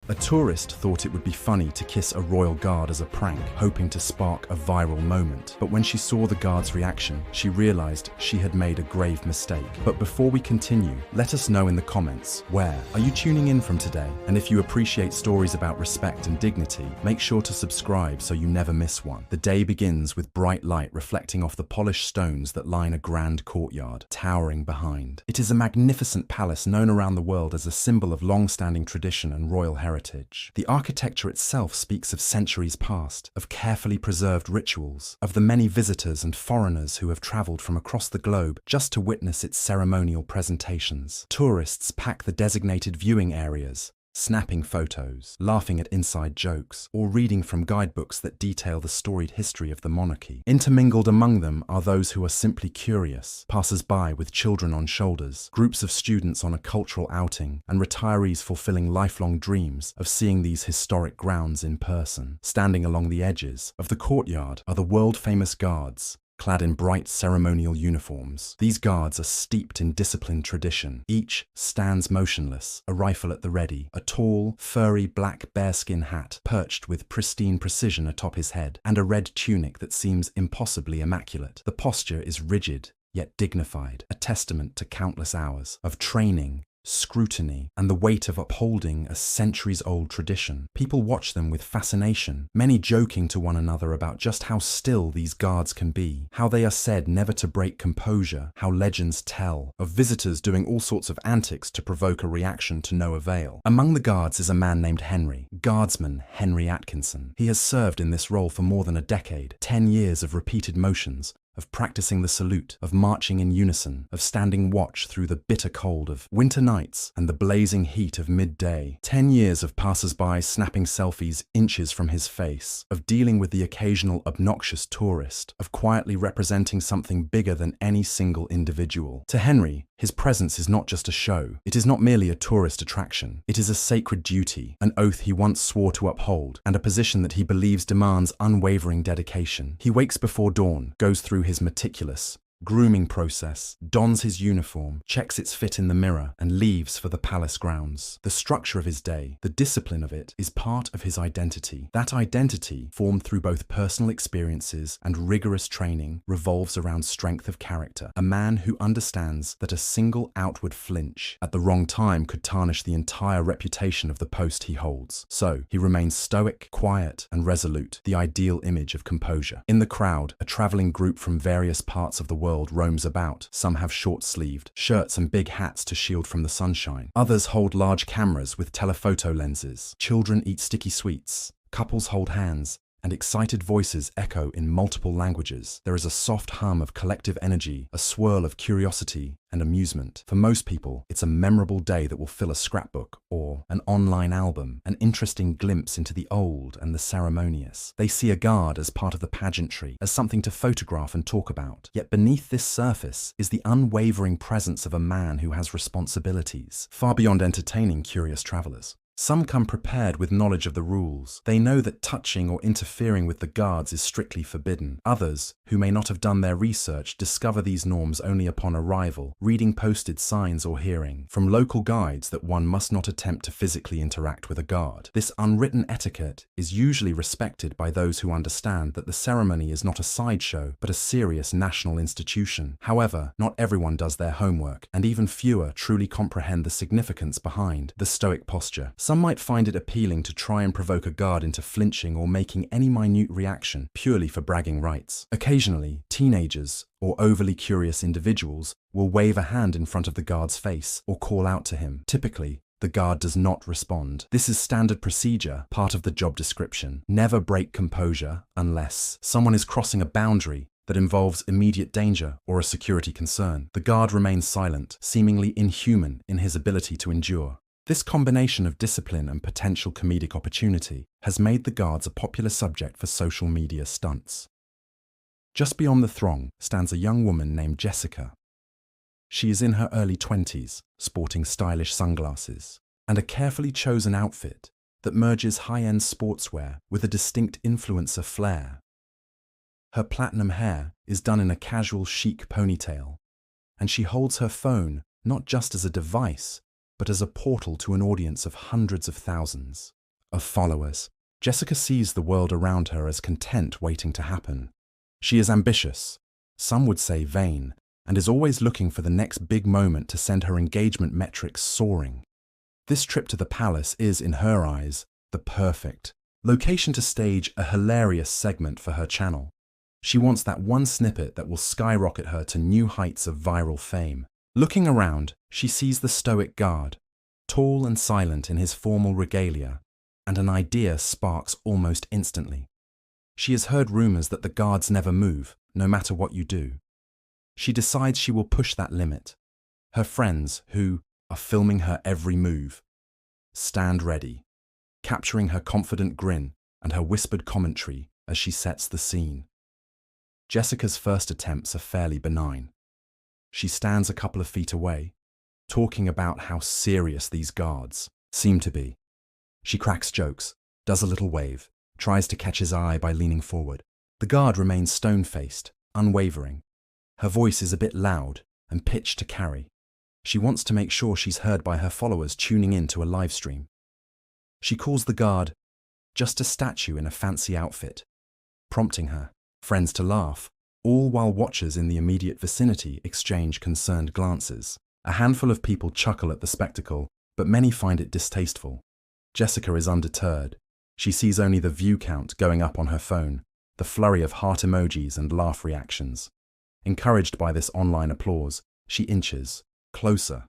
A tourist thought it would be funny to kiss a royal guard as a prank, hoping to spark a viral moment. But when she saw the guard's reaction, she realized she had made a grave mistake. But before we continue, let us know in the comments, where are you tuning in from today? And if you appreciate stories about respect and dignity, make sure to subscribe so you never miss one. The day begins with bright light reflecting off the polished stones that line a grand courtyard, towering behind. It is a magnificent palace known around the world as a symbol of long-standing tradition and royal heritage. The architecture itself speaks of centuries past, of carefully preserved rituals, of the many visitors and foreigners who have traveled from across the globe just to witness its ceremonial presentations. Tourists pack the designated viewing areas, snapping photos, laughing at inside jokes, or reading from guidebooks that detail the storied history of the monarchy. Intermingled among them are those who are simply curious, passers-by with children on shoulders, groups of students on a cultural outing, and retirees fulfilling lifelong dreams of seeing these historic grounds in person. Standing along the edges of the courtyard are the world-famous guards, clad in bright ceremonial uniforms. These guards are steeped in disciplined tradition. Each stands motionless, a rifle at the ready, a tall, furry black bearskin hat perched with pristine precision atop his head, and a red tunic that seems impossibly immaculate. The posture is rigid, yet dignified, a testament to countless hours of training, scrutiny, and the weight of upholding a centuries-old tradition. People watch them with fascination, many joking to one another about just how still these guards can be, how they are said never to break composure, how legends tell of visitors doing all sorts of antics to provoke a reaction to no avail. Among the guards is a man named Henry, Guardsman Henry Atkinson. He has served in this role for more than a decade, 10 years of repeated motions, of practicing the salute, of marching in unison, of standing watch through the bitter cold of winter nights and the blazing heat of midday. 10 years of passers-by snapping selfies inches from his face, of dealing with the occasional obnoxious tourist, of quietly representing something bigger than any single individual. To Henry, his presence is not just a show. It is not merely a tourist attraction. It is a sacred duty, an oath he once swore to uphold, and a position that he believes demands unwavering dedication. He wakes before dawn, goes through his meticulous grooming process, dons his uniform, checks its fit in the mirror, and leaves for the palace grounds. The structure of his day, the discipline of it, is part of his identity. That identity, formed through both personal experiences and rigorous training, revolves around strength of character. A man who understands that a single outward flinch at the wrong time could tarnish the entire reputation of the post he holds. So, he remains stoic, quiet, and resolute, the ideal image of composure. In the crowd, a traveling group from various parts of the world roams about. Some have short-sleeved shirts and big hats to shield from the sunshine. Others hold large cameras with telephoto lenses. Children eat sticky sweets. Couples hold hands, and excited voices echo in multiple languages. There is a soft hum of collective energy, a swirl of curiosity and amusement. For most people, it's a memorable day that will fill a scrapbook or an online album, an interesting glimpse into the old and the ceremonious. They see a guard as part of the pageantry, as something to photograph and talk about. Yet beneath this surface is the unwavering presence of a man who has responsibilities, far beyond entertaining curious travelers. Some come prepared with knowledge of the rules. They know that touching or interfering with the guards is strictly forbidden. Others, who may not have done their research, discover these norms only upon arrival, reading posted signs or hearing from local guides that one must not attempt to physically interact with a guard. This unwritten etiquette is usually respected by those who understand that the ceremony is not a sideshow, but a serious national institution. However, not everyone does their homework, and even fewer truly comprehend the significance behind the stoic posture. Some might find it appealing to try and provoke a guard into flinching or making any minute reaction purely for bragging rights. Occasionally, teenagers or overly curious individuals will wave a hand in front of the guard's face or call out to him. Typically, the guard does not respond. This is standard procedure, part of the job description. Never break composure unless someone is crossing a boundary that involves immediate danger or a security concern. The guard remains silent, seemingly inhuman in his ability to endure. This combination of discipline and potential comedic opportunity has made the guards a popular subject for social media stunts. Just beyond the throng stands a young woman named Jessica. She is in her early 20s, sporting stylish sunglasses and a carefully chosen outfit that merges high-end sportswear with a distinct influencer flair. Her platinum hair is done in a casual chic ponytail, and she holds her phone not just as a device, but as a portal to an audience of hundreds of thousands. of followers. Jessica sees the world around her as content waiting to happen. She is ambitious, some would say vain, and is always looking for the next big moment to send her engagement metrics soaring. This trip to the palace is, in her eyes, the perfect location to stage a hilarious segment for her channel. She wants that one snippet that will skyrocket her to new heights of viral fame. Looking around, she sees the stoic guard, tall and silent in his formal regalia, and an idea sparks almost instantly. She has heard rumors that the guards never move, no matter what you do. She decides she will push that limit. Her friends, who are filming her every move, stand ready, capturing her confident grin and her whispered commentary as she sets the scene. Jessica's first attempts are fairly benign. She stands a couple of feet away, talking about how serious these guards seem to be. She cracks jokes, does a little wave, tries to catch his eye by leaning forward. The guard remains stone-faced, unwavering. Her voice is a bit loud and pitched to carry. She wants to make sure she's heard by her followers tuning in to a live stream. She calls the guard just a statue in a fancy outfit, prompting her friends to laugh, all while watchers in the immediate vicinity exchange concerned glances. A handful of people chuckle at the spectacle, but many find it distasteful. Jessica is undeterred. She sees only the view count going up on her phone, the flurry of heart emojis and laugh reactions. Encouraged by this online applause, she inches closer.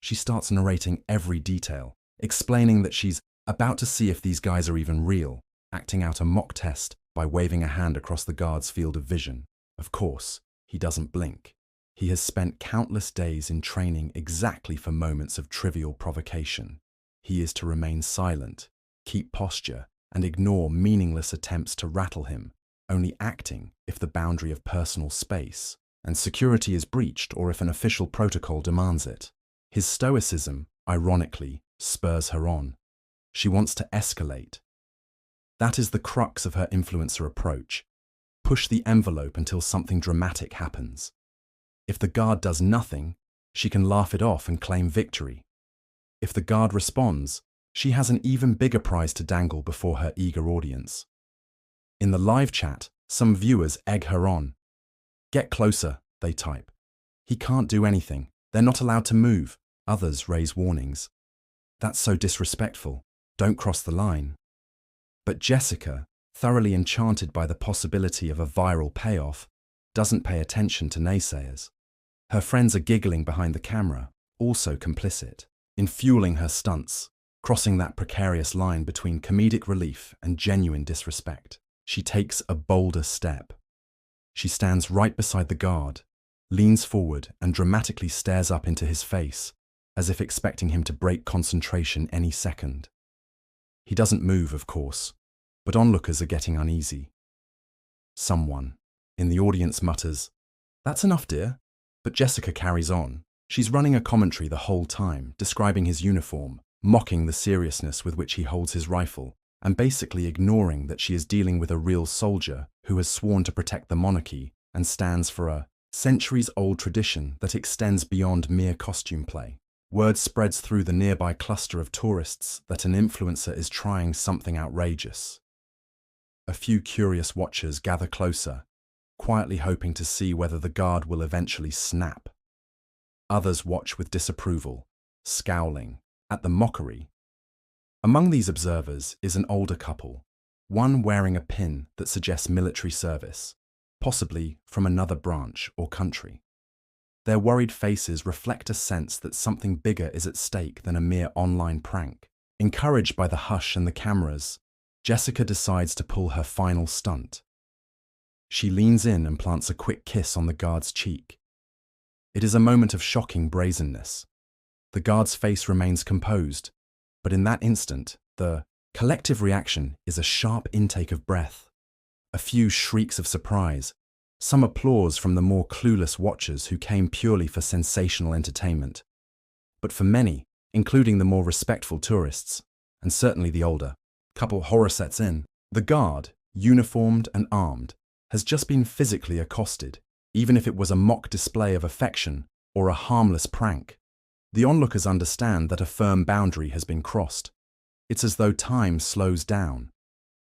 She starts narrating every detail, explaining that she's about to see if these guys are even real, acting out a mock test by waving a hand across the guard's field of vision. Of course, he doesn't blink. He has spent countless days in training exactly for moments of trivial provocation. He is to remain silent, keep posture, and ignore meaningless attempts to rattle him, only acting if the boundary of personal space and security is breached or if an official protocol demands it. His stoicism, ironically, spurs her on. She wants to escalate. That is the crux of her influencer approach. Push the envelope until something dramatic happens. If the guard does nothing, she can laugh it off and claim victory. If the guard responds, she has an even bigger prize to dangle before her eager audience. In the live chat, some viewers egg her on. "Get closer," they type. "He can't do anything. They're not allowed to move." Others raise warnings. "That's so disrespectful. Don't cross the line." But Jessica, thoroughly enchanted by the possibility of a viral payoff, doesn't pay attention to naysayers. Her friends are giggling behind the camera, also complicit, in fueling her stunts, crossing that precarious line between comedic relief and genuine disrespect. She takes a bolder step. She stands right beside the guard, leans forward and dramatically stares up into his face, as if expecting him to break concentration any second. He doesn't move, of course, but onlookers are getting uneasy. Someone in the audience mutters, "That's enough, dear." But Jessica carries on. She's running a commentary the whole time, describing his uniform, mocking the seriousness with which he holds his rifle, and basically ignoring that she is dealing with a real soldier who has sworn to protect the monarchy and stands for a centuries-old tradition that extends beyond mere costume play. Word spreads through the nearby cluster of tourists that an influencer is trying something outrageous. A few curious watchers gather closer, quietly hoping to see whether the guard will eventually snap. Others watch with disapproval, scowling at the mockery. Among these observers is an older couple, one wearing a pin that suggests military service, possibly from another branch or country. Their worried faces reflect a sense that something bigger is at stake than a mere online prank. Encouraged by the hush and the cameras, Jessica decides to pull her final stunt. She leans in and plants a quick kiss on the guard's cheek. It is a moment of shocking brazenness. The guard's face remains composed, but in that instant, the collective reaction is a sharp intake of breath. A few shrieks of surprise, some applause from the more clueless watchers who came purely for sensational entertainment. But for many, including the more respectful tourists, and certainly the older couple, horror sets in. The guard, uniformed and armed, has just been physically accosted, even if it was a mock display of affection or a harmless prank. The onlookers understand that a firm boundary has been crossed. It's as though time slows down.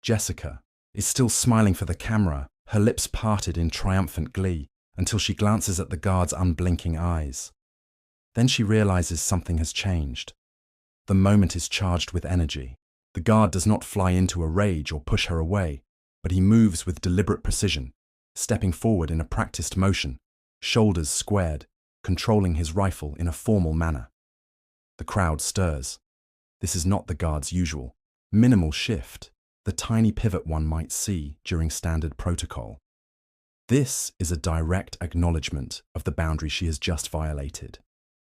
Jessica is still smiling for the camera, her lips parted in triumphant glee, until she glances at the guard's unblinking eyes. Then she realizes something has changed. The moment is charged with energy. The guard does not fly into a rage or push her away, but he moves with deliberate precision, stepping forward in a practiced motion, shoulders squared, controlling his rifle in a formal manner. The crowd stirs. This is not the guard's usual, minimal shift, the tiny pivot one might see during standard protocol. This is a direct acknowledgement of the boundary she has just violated,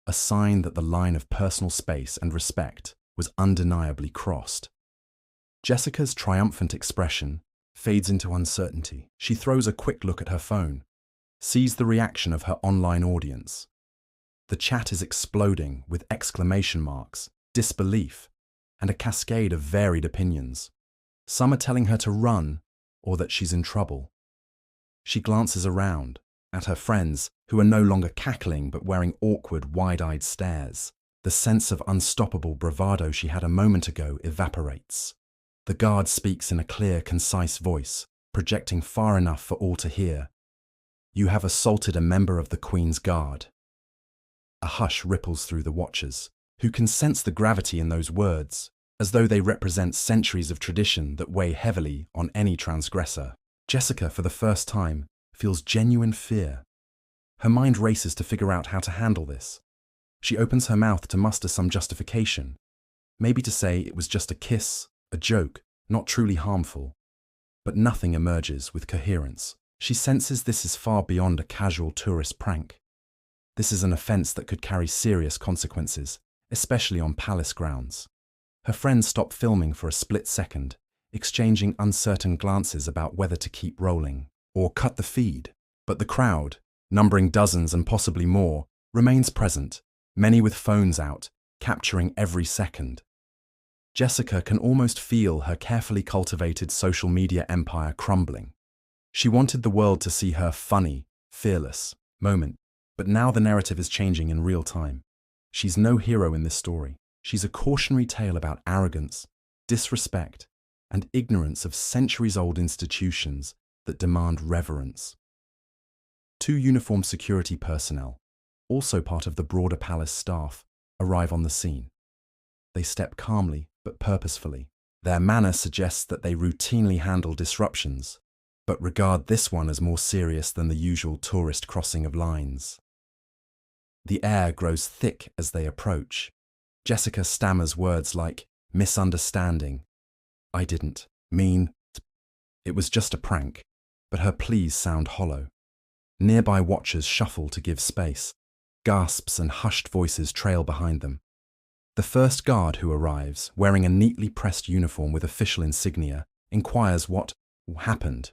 a sign that the line of personal space and respect was undeniably crossed. Jessica's triumphant expression fades into uncertainty. She throws a quick look at her phone, sees the reaction of her online audience. The chat is exploding with exclamation marks, disbelief, and a cascade of varied opinions. Some are telling her to run or that she's in trouble. She glances around at her friends, who are no longer cackling but wearing awkward, wide-eyed stares. The sense of unstoppable bravado she had a moment ago evaporates. The guard speaks in a clear, concise voice, projecting far enough for all to hear. "You have assaulted a member of the Queen's Guard." A hush ripples through the watchers, who can sense the gravity in those words, as though they represent centuries of tradition that weigh heavily on any transgressor. Jessica, for the first time, feels genuine fear. Her mind races to figure out how to handle this. She opens her mouth to muster some justification, maybe to say it was just a kiss, a joke, not truly harmful. But nothing emerges with coherence. She senses this is far beyond a casual tourist prank. This is an offense that could carry serious consequences, especially on palace grounds. Her friends stop filming for a split second, exchanging uncertain glances about whether to keep rolling or cut the feed. But the crowd, numbering dozens and possibly more, remains present, many with phones out, capturing every second. Jessica can almost feel her carefully cultivated social media empire crumbling. She wanted the world to see her funny, fearless moment, but now the narrative is changing in real time. She's no hero in this story. She's a cautionary tale about arrogance, disrespect, and ignorance of centuries-old institutions that demand reverence. Two uniformed security personnel, also part of the broader palace staff, arrive on the scene. They step calmly but purposefully. Their manner suggests that they routinely handle disruptions, but regard this one as more serious than the usual tourist crossing of lines. The air grows thick as they approach. Jessica stammers words like misunderstanding, "I didn't mean, it was just a prank," but her pleas sound hollow. Nearby watchers shuffle to give space. Gasps and hushed voices trail behind them. The first guard who arrives, wearing a neatly pressed uniform with official insignia, inquires what happened.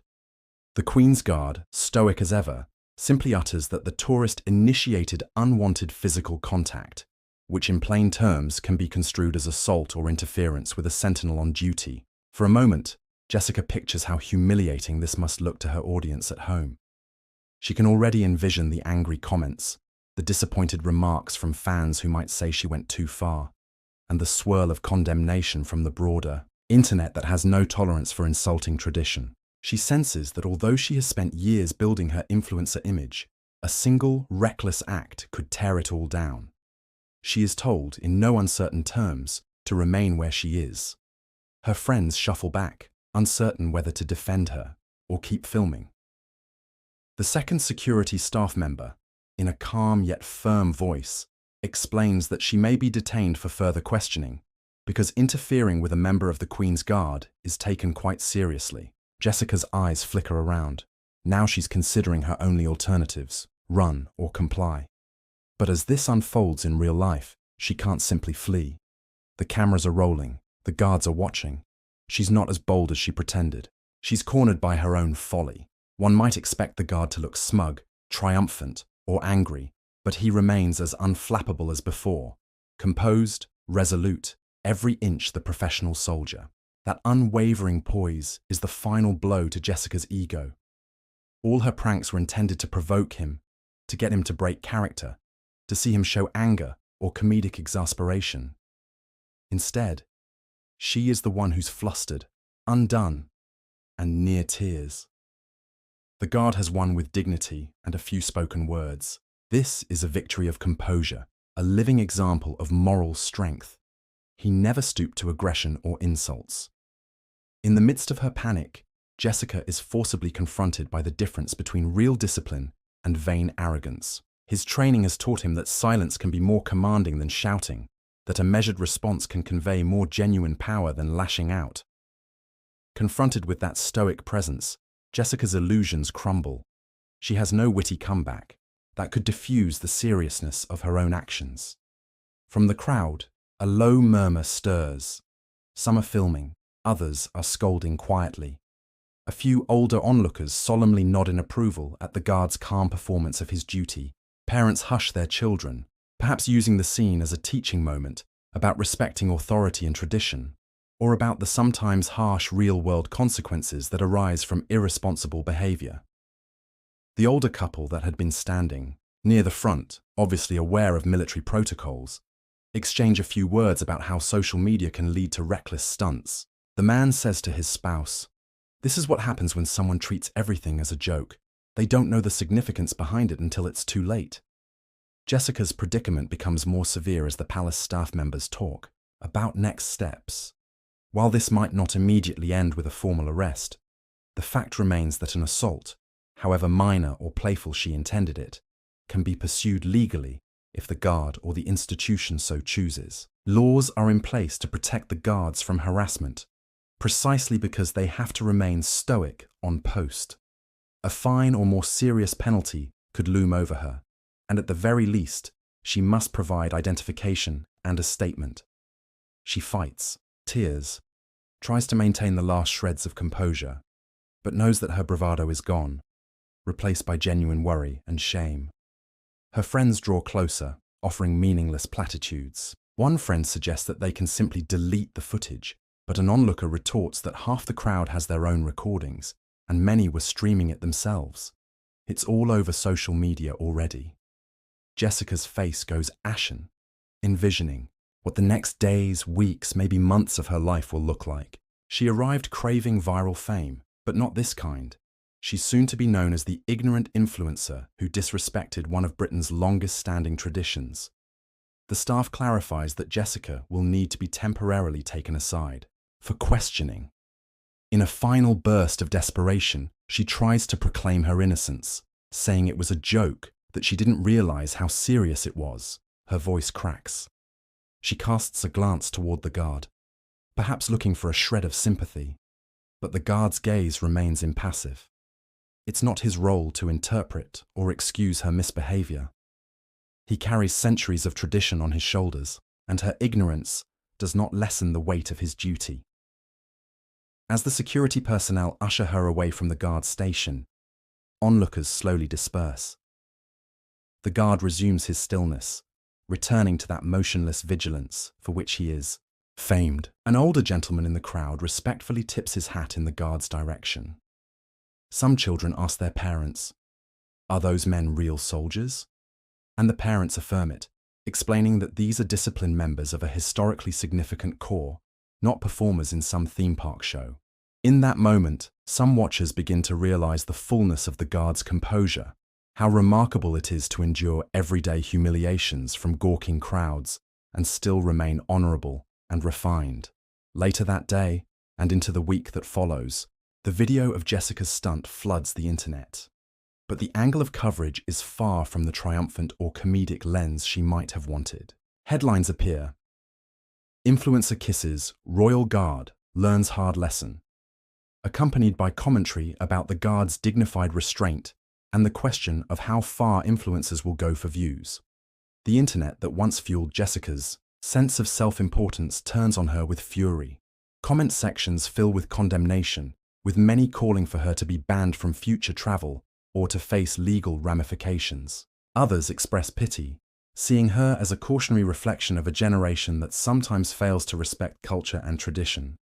The Queen's Guard, stoic as ever, simply utters that the tourist initiated unwanted physical contact, which in plain terms can be construed as assault or interference with a sentinel on duty. For a moment, Jessica pictures how humiliating this must look to her audience at home. She can already envision the angry comments, the disappointed remarks from fans who might say she went too far, and the swirl of condemnation from the broader internet that has no tolerance for insulting tradition. She senses that although she has spent years building her influencer image, a single reckless act could tear it all down. She is told, in no uncertain terms, to remain where she is. Her friends shuffle back, uncertain whether to defend her or keep filming. The second security staff member, in a calm yet firm voice, explains that she may be detained for further questioning because interfering with a member of the Queen's Guard is taken quite seriously. Jessica's eyes flicker around. Now she's considering her only alternatives, run or comply. But as this unfolds in real life, she can't simply flee. The cameras are rolling, the guards are watching. She's not as bold as she pretended. She's cornered by her own folly. One might expect the guard to look smug, triumphant, or angry, but he remains as unflappable as before, composed, resolute, every inch the professional soldier. That unwavering poise is the final blow to Jessica's ego. All her pranks were intended to provoke him, to get him to break character, to see him show anger or comedic exasperation. Instead, She is the one who's flustered, undone, and near tears. The guard has won with dignity and a few spoken words. This is a victory of composure, a living example of moral strength. He never stooped to aggression or insults. In the midst of her panic, Jessica is forcibly confronted by the difference between real discipline and vain arrogance. His training has taught him that silence can be more commanding than shouting, that a measured response can convey more genuine power than lashing out. Confronted with that stoic presence, Jessica's illusions crumble. She has no witty comeback that could diffuse the seriousness of her own actions. From the crowd, a low murmur stirs. Some are filming, others are scolding quietly. A few older onlookers solemnly nod in approval at the guard's calm performance of his duty. Parents hush their children, perhaps using the scene as a teaching moment about respecting authority and tradition, or about the sometimes harsh real-world consequences that arise from irresponsible behavior. The older couple that had been standing near the front, obviously aware of military protocols, exchange a few words about how social media can lead to reckless stunts. The man says to his spouse, "This is what happens when someone treats everything as a joke. They don't know the significance behind it until it's too late." Jessica's predicament becomes more severe as the palace staff members talk about next steps. While this might not immediately end with a formal arrest, the fact remains that an assault, however minor or playful she intended it, can be pursued legally if the guard or the institution so chooses. Laws are in place to protect the guards from harassment, precisely because they have to remain stoic on post. A fine or more serious penalty could loom over her, and at the very least, she must provide identification and a statement. She fights, tears, tries to maintain the last shreds of composure, but knows that her bravado is gone, replaced by genuine worry and shame. Her friends draw closer, offering meaningless platitudes. One friend suggests that they can simply delete the footage, but an onlooker retorts that half the crowd has their own recordings, and many were streaming it themselves. It's all over social media already. Jessica's face goes ashen, envisioning what the next days, weeks, maybe months of her life will look like. She arrived craving viral fame, but not this kind. She's soon to be known as the ignorant influencer who disrespected one of Britain's longest-standing traditions. The staff clarifies that Jessica will need to be temporarily taken aside for questioning. In a final burst of desperation, she tries to proclaim her innocence, saying it was a joke, that she didn't realize how serious it was. Her voice cracks. She casts a glance toward the guard, perhaps looking for a shred of sympathy, but the guard's gaze remains impassive. It's not his role to interpret or excuse her misbehavior. He carries centuries of tradition on his shoulders, and her ignorance does not lessen the weight of his duty. As the security personnel usher her away from the guard station, onlookers slowly disperse. The guard resumes his stillness, returning to that motionless vigilance for which he is famed. An older gentleman in the crowd respectfully tips his hat in the guard's direction. Some children ask their parents, "Are those men real soldiers?" And the parents affirm it, explaining that these are disciplined members of a historically significant corps, not performers in some theme park show. In that moment, some watchers begin to realize the fullness of the guard's composure, how remarkable it is to endure everyday humiliations from gawking crowds and still remain honorable and refined. Later that day, and into the week that follows, the video of Jessica's stunt floods the internet. But the angle of coverage is far from the triumphant or comedic lens she might have wanted. Headlines appear. Influencer kisses, Royal Guard learns hard lesson, accompanied by commentary about the guard's dignified restraint and the question of how far influencers will go for views. The internet that once fueled Jessica's sense of self-importance turns on her with fury. Comment sections fill with condemnation, with many calling for her to be banned from future travel or to face legal ramifications. Others express pity, seeing her as a cautionary reflection of a generation that sometimes fails to respect culture and tradition.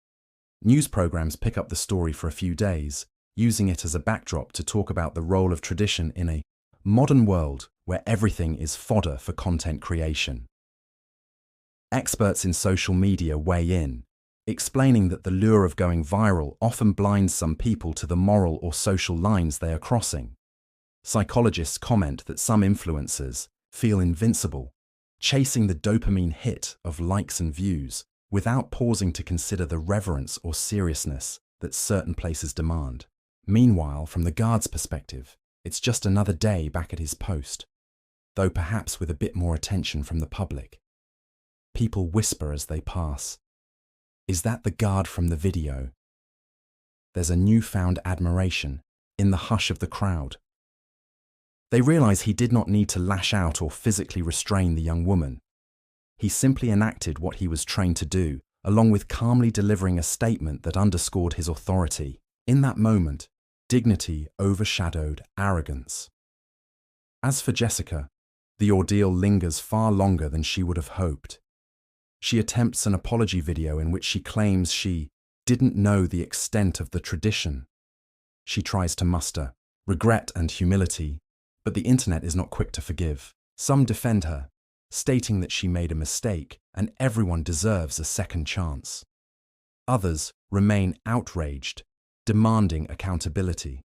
News programs pick up the story for a few days, using it as a backdrop to talk about the role of tradition in a modern world where everything is fodder for content creation. Experts in social media weigh in, explaining that the lure of going viral often blinds some people to the moral or social lines they are crossing. Psychologists comment that some influencers feel invincible, chasing the dopamine hit of likes and views without pausing to consider the reverence or seriousness that certain places demand. Meanwhile, from the guard's perspective, it's just another day back at his post, though perhaps with a bit more attention from the public. People whisper as they pass, "Is that the guard from the video?" There's a newfound admiration in the hush of the crowd. They realize he did not need to lash out or physically restrain the young woman. He simply enacted what he was trained to do, along with calmly delivering a statement that underscored his authority. In that moment, dignity overshadowed arrogance. As for Jessica, the ordeal lingers far longer than she would have hoped. She attempts an apology video in which she claims she didn't know the extent of the tradition. She tries to muster regret and humility, but the internet is not quick to forgive. Some defend her, stating that she made a mistake and everyone deserves a second chance. Others remain outraged, demanding accountability.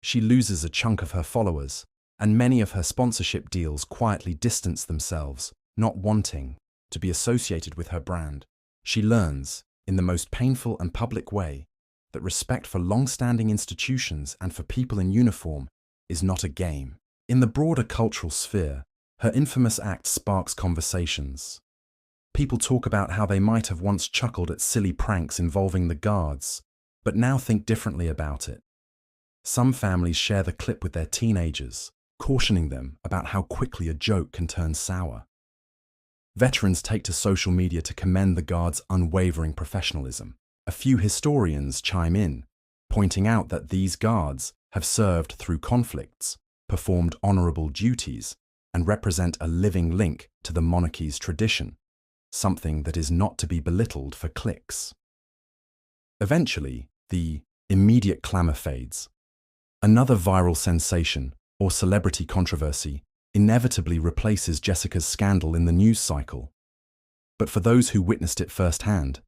She loses a chunk of her followers, and many of her sponsorship deals quietly distance themselves, not wanting to be associated with her brand. She learns, in the most painful and public way, that respect for long-standing institutions and for people in uniform is not a game. In the broader cultural sphere, her infamous act sparks conversations. People talk about how they might have once chuckled at silly pranks involving the guards, but now think differently about it. Some families share the clip with their teenagers, cautioning them about how quickly a joke can turn sour. Veterans take to social media to commend the guards' unwavering professionalism. A few historians chime in, pointing out that these guards have served through conflicts, performed honorable duties, and represent a living link to the monarchy's tradition, something that is not to be belittled for clicks. Eventually, the immediate clamor fades. Another viral sensation, or celebrity controversy, inevitably replaces Jessica's scandal in the news cycle. But for those who witnessed it firsthand,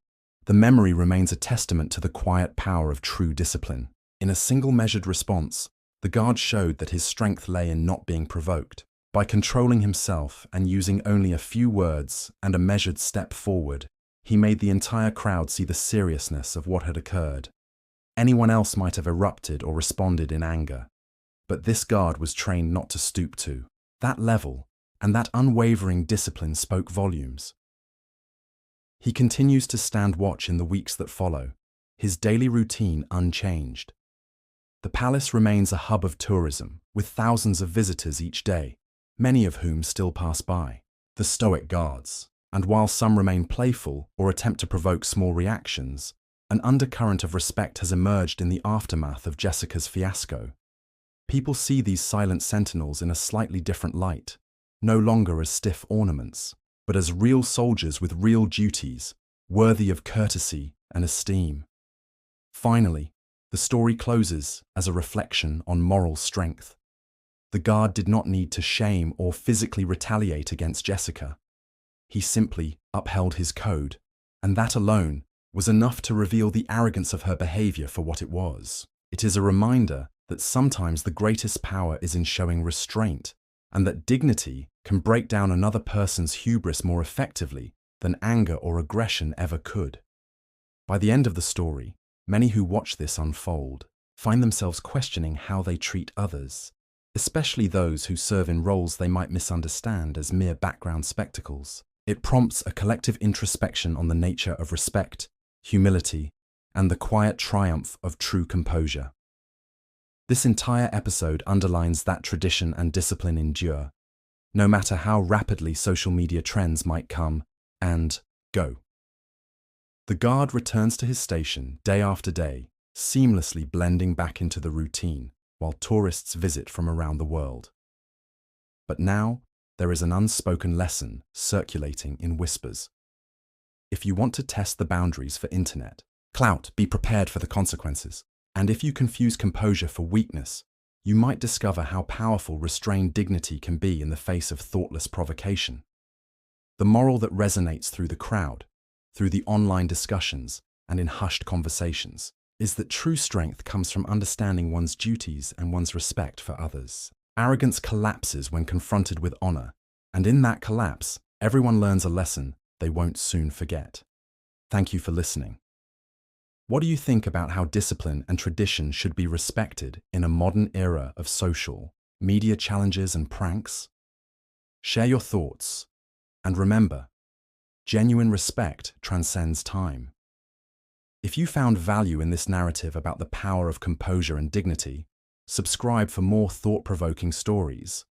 the memory remains a testament to the quiet power of true discipline. In a single measured response, the guard showed that his strength lay in not being provoked. By controlling himself and using only a few words and a measured step forward, he made the entire crowd see the seriousness of what had occurred. Anyone else might have erupted or responded in anger, but this guard was trained not to stoop to. That level and that unwavering discipline spoke volumes. He continues to stand watch in the weeks that follow, his daily routine unchanged. The palace remains a hub of tourism, with thousands of visitors each day, many of whom still pass by. The stoic guards, and while some remain playful or attempt to provoke small reactions, an undercurrent of respect has emerged in the aftermath of Jessica's fiasco. People see these silent sentinels in a slightly different light, no longer as stiff ornaments, but as real soldiers with real duties, worthy of courtesy and esteem. Finally, the story closes as a reflection on moral strength. The guard did not need to shame or physically retaliate against Jessica. He simply upheld his code, and that alone was enough to reveal the arrogance of her behavior for what it was. It is a reminder that sometimes the greatest power is in showing restraint, and that dignity can break down another person's hubris more effectively than anger or aggression ever could. By the end of the story, many who watch this unfold find themselves questioning how they treat others, especially those who serve in roles they might misunderstand as mere background spectacles. It prompts a collective introspection on the nature of respect, humility, and the quiet triumph of true composure. This entire episode underlines that tradition and discipline endure, no matter how rapidly social media trends might come and go. The guard returns to his station day after day, seamlessly blending back into the routine, while tourists visit from around the world. But now, there is an unspoken lesson circulating in whispers. If you want to test the boundaries for internet clout, be prepared for the consequences. And if you confuse composure for weakness, you might discover how powerful restrained dignity can be in the face of thoughtless provocation. The moral that resonates through the crowd, through the online discussions and in hushed conversations, is that true strength comes from understanding one's duties and one's respect for others. Arrogance collapses when confronted with honor, and in that collapse, everyone learns a lesson they won't soon forget. Thank you for listening. What do you think about how discipline and tradition should be respected in a modern era of social media challenges and pranks? Share your thoughts, and remember, genuine respect transcends time. If you found value in this narrative about the power of composure and dignity, subscribe for more thought-provoking stories.